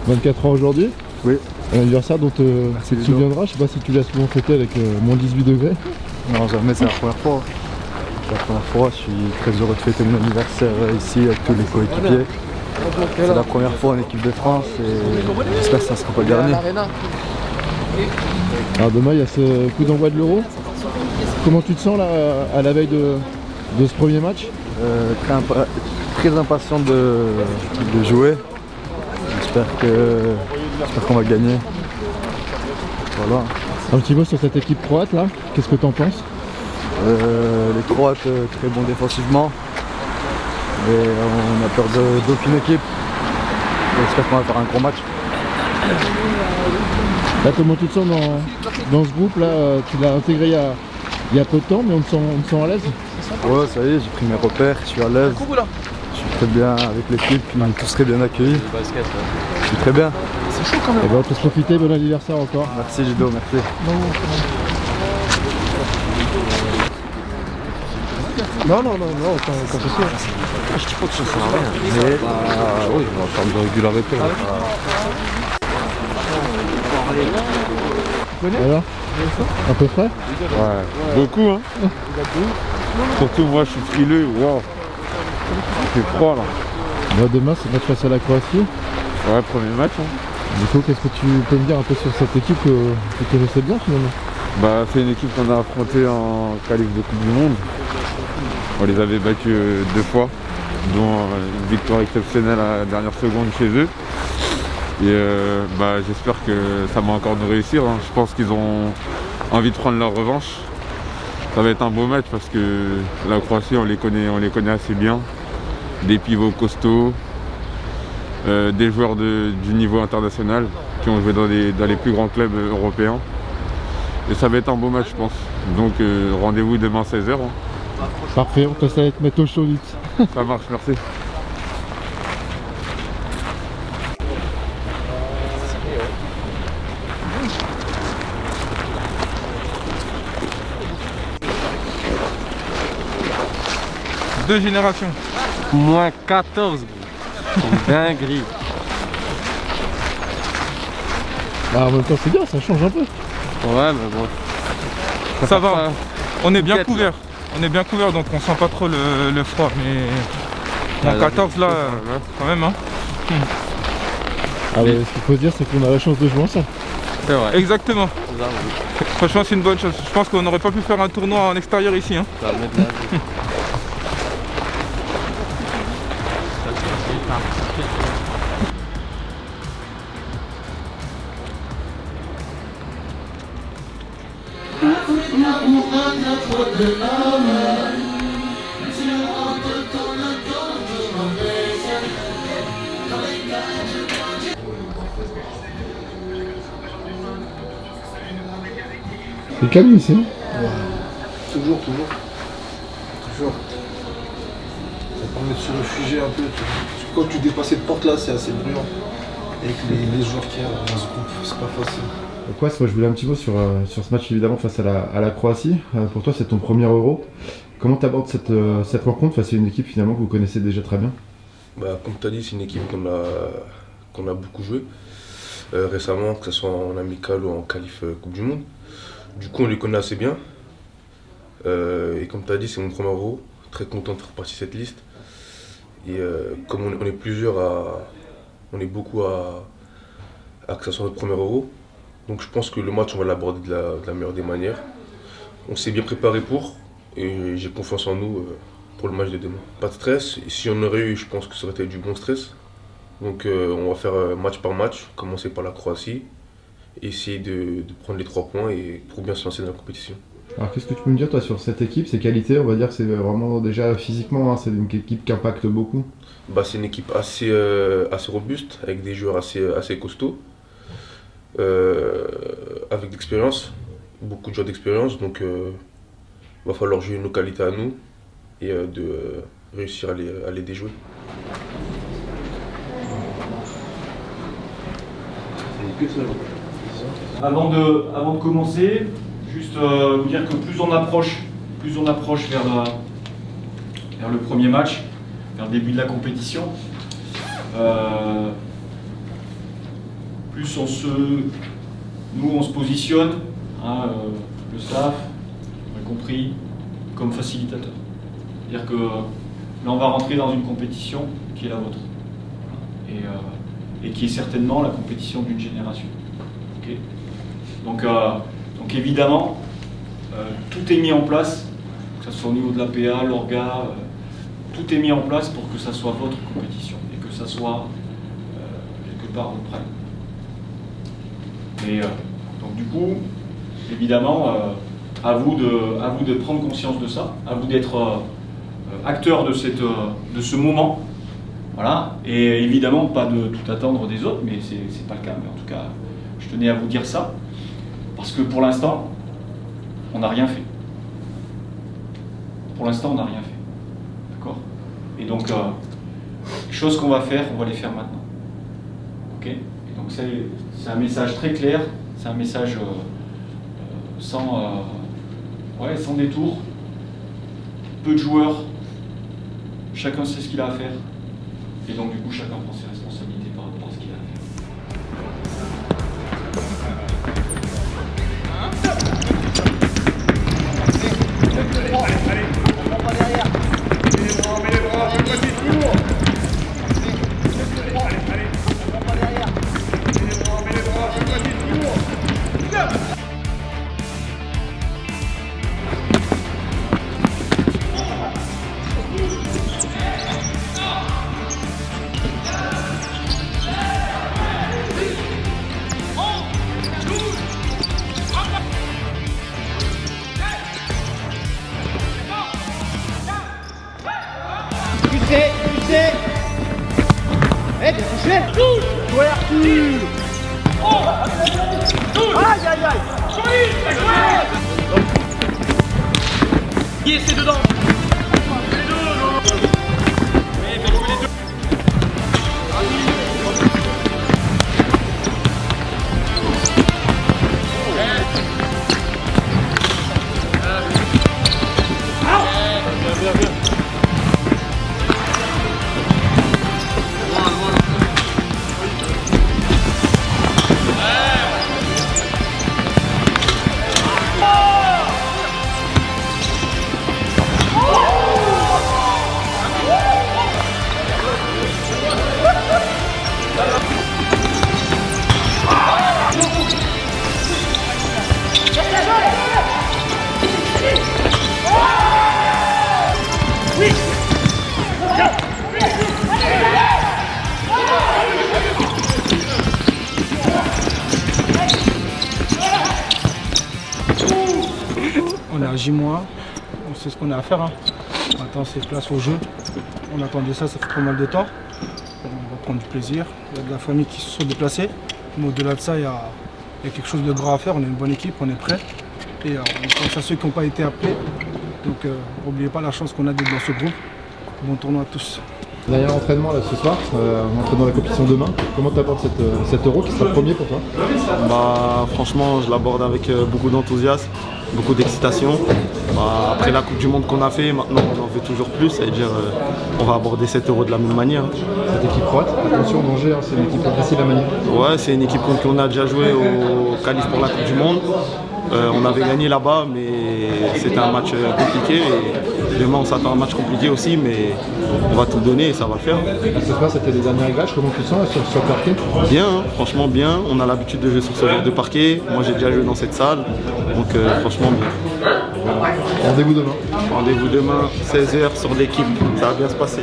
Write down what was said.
24 ans aujourd'hui. Oui. Un anniversaire dont tu te souviendras, je sais pas si tu l'as souvent fêté avec moins 18 degrés. Non, jamais, c'est la première fois. C'est la première fois, je suis très heureux de fêter mon anniversaire ici avec tous les coéquipiers. C'est la première fois en équipe de France et j'espère que ça ne sera pas le dernier. Alors demain il y a ce coup d'envoi de l'Euro. Comment tu te sens là à la veille de ce premier match? Très impatient de jouer. J'espère qu'on va gagner. Voilà. Un petit mot sur cette équipe croate là, qu'est-ce que tu en penses? Les Croates très bons défensivement. Et on a peur d'aucune équipe. J'espère qu'on va faire un gros match. Là, comment tu te sens dans ce groupe là? Tu l'as intégré il y a peu de temps, mais on te sent à l'aise? Ouais, ça y est, j'ai pris mes repères, je suis à l'aise. Je suis très bien avec l'équipe, ils m'ont tous très bien accueilli. Je suis très bien. C'est chaud quand même. Et ben, on peut se profiter, bon anniversaire encore. Merci Judo, merci. Non, quand c'est sûr. Je dis pas que ça sert à rien. Mais oui, en termes de régularité. Alors, un peu frais? Ouais, beaucoup hein. Surtout moi je suis frileux, waouh. Il fait froid là. Bah, demain c'est match face à la Croatie. Ouais, premier match hein. Du coup, qu'est-ce que tu peux me dire un peu sur cette équipe que tu connaissais bien finalement? Bah c'est une équipe qu'on a affrontée en qualif de Coupe du Monde. On les avait battus 2 fois, dont une victoire exceptionnelle à la dernière seconde chez eux. Et j'espère que ça va encore nous réussir. Hein. Je pense qu'ils ont envie de prendre leur revanche. Ça va être un beau match parce que la Croatie, on les connaît assez bien. Des pivots costauds, des joueurs du niveau international qui ont joué dans les plus grands clubs européens. Et ça va être un beau match, je pense. Donc rendez-vous demain 16h. Hein. Parfait, on te laisse aller te mettre au chaud vite. Ça marche, merci. Deux générations. Moins 14, dinguerie. Bah, en même temps c'est bien, ça change un peu. Ouais, mais bon. Ça va, on est bien couvert. On est bien couvert donc on sent pas trop le froid. Mais en 14 là, quand même hein. Ah ouais, ce qu'il faut se dire c'est qu'on a la chance de jouer ensemble. C'est vrai. Exactement. Franchement c'est une bonne chose. Je pense qu'on n'aurait pas pu faire un tournoi en extérieur ici. Hein. Ça va mettre la vie. C'est calme ici, hein? Ouais. Toujours. Ça permet de se réfugier un peu. Quand tu dépasses cette porte là, c'est assez bruyant. Avec les joueurs qu'il y a dans ce groupe, c'est pas facile. Donc ouais, moi je voulais un petit mot sur ce match évidemment face à la Croatie. Pour toi c'est ton premier Euro. Comment tu abordes cette rencontre face à une équipe finalement que vous connaissez déjà très bien? Comme tu as dit, c'est une équipe qu'on a beaucoup joué récemment, que ce soit en amical ou en qualif Coupe du Monde. Du coup on les connaît assez bien. Et comme tu as dit, c'est mon premier Euro. Très content de faire partie de cette liste. Et comme on est plusieurs on est beaucoup à que ce soit notre premier Euro. Donc je pense que le match, on va l'aborder de la meilleure des manières. On s'est bien préparé pour, et j'ai confiance en nous pour le match de demain. Pas de stress, et si on aurait eu, je pense que ça aurait été du bon stress. Donc on va faire match par match, commencer par la Croatie, et essayer de prendre les 3 points et pour bien se lancer dans la compétition. Alors qu'est-ce que tu peux me dire toi sur cette équipe, ses qualités? On va dire que c'est vraiment déjà physiquement, hein, c'est une équipe qui impacte beaucoup. C'est une équipe assez robuste, avec des joueurs assez costauds. Avec d'expérience, beaucoup de joueurs d'expérience, donc il va falloir jouer nos qualités à nous et de réussir à les déjouer. Avant de commencer, Juste vous dire que plus on approche vers le premier match, vers le début de la compétition, plus on se positionne, hein, le staff, on a compris, comme facilitateur. C'est-à-dire que là on va rentrer dans une compétition qui est la vôtre. Et qui est certainement la compétition d'une génération. Okay. Donc évidemment, tout est mis en place, que ce soit au niveau de l'APA, l'orga, tout est mis en place pour que ça soit votre compétition et que ça soit quelque part votre prime. Et donc du coup, évidemment, à vous de prendre conscience de ça, à vous d'être acteur de ce moment. Voilà, et évidemment pas de tout attendre des autres, mais c'est pas le cas. Mais en tout cas, je tenais à vous dire ça, parce que pour l'instant, on n'a rien fait. Pour l'instant, on n'a rien fait. D'accord? Et donc, les choses qu'on va faire, on va les faire maintenant. Ok? Et donc c'est un message très clair, c'est un message sans détour. Peu de joueurs, chacun sait ce qu'il a à faire. Et donc du coup, chacun prend ses responsabilités par rapport à ce qu'il a à faire. C'est dedans. On est à J-, on sait ce qu'on a à faire. Hein. Maintenant c'est place au jeu. On attendait ça fait pas mal de temps. On va prendre du plaisir. Il y a de la famille qui se sont déplacées. Mais au-delà de ça, il y a quelque chose de grand à faire. On est une bonne équipe, on est prêts. Et on pense à ceux qui n'ont pas été appelés. Donc n'oubliez pas la chance qu'on a d'être dans ce groupe. Bon tournoi à tous. Dernier entraînement là, ce soir, on entre dans la compétition demain. Comment tu apportes cet euro qui sera le premier pour toi? Franchement, je l'aborde avec beaucoup d'enthousiasme, beaucoup d'excitation. Après la Coupe du Monde qu'on a fait, maintenant on en veut toujours plus, c'est-à-dire on va aborder cet euro de la même manière. Cette équipe croate, attention danger, hein, c'est une équipe pas facile à manier. Ouais, c'est une équipe contre qui on a déjà joué au qualif pour la Coupe du Monde. On avait gagné là-bas, mais c'était un match compliqué. Et demain, on s'attend à un match compliqué aussi, mais on va tout donner et ça va le faire. Ce soir, c'était les derniers réglages. Comment tu te sens sur le parquet? Bien, hein, franchement bien. On a l'habitude de jouer sur ce genre de parquet. Moi, j'ai déjà joué dans cette salle, donc franchement bien. Voilà. Rendez-vous demain. Rendez-vous demain, 16h sur l'équipe. Ça va bien se passer.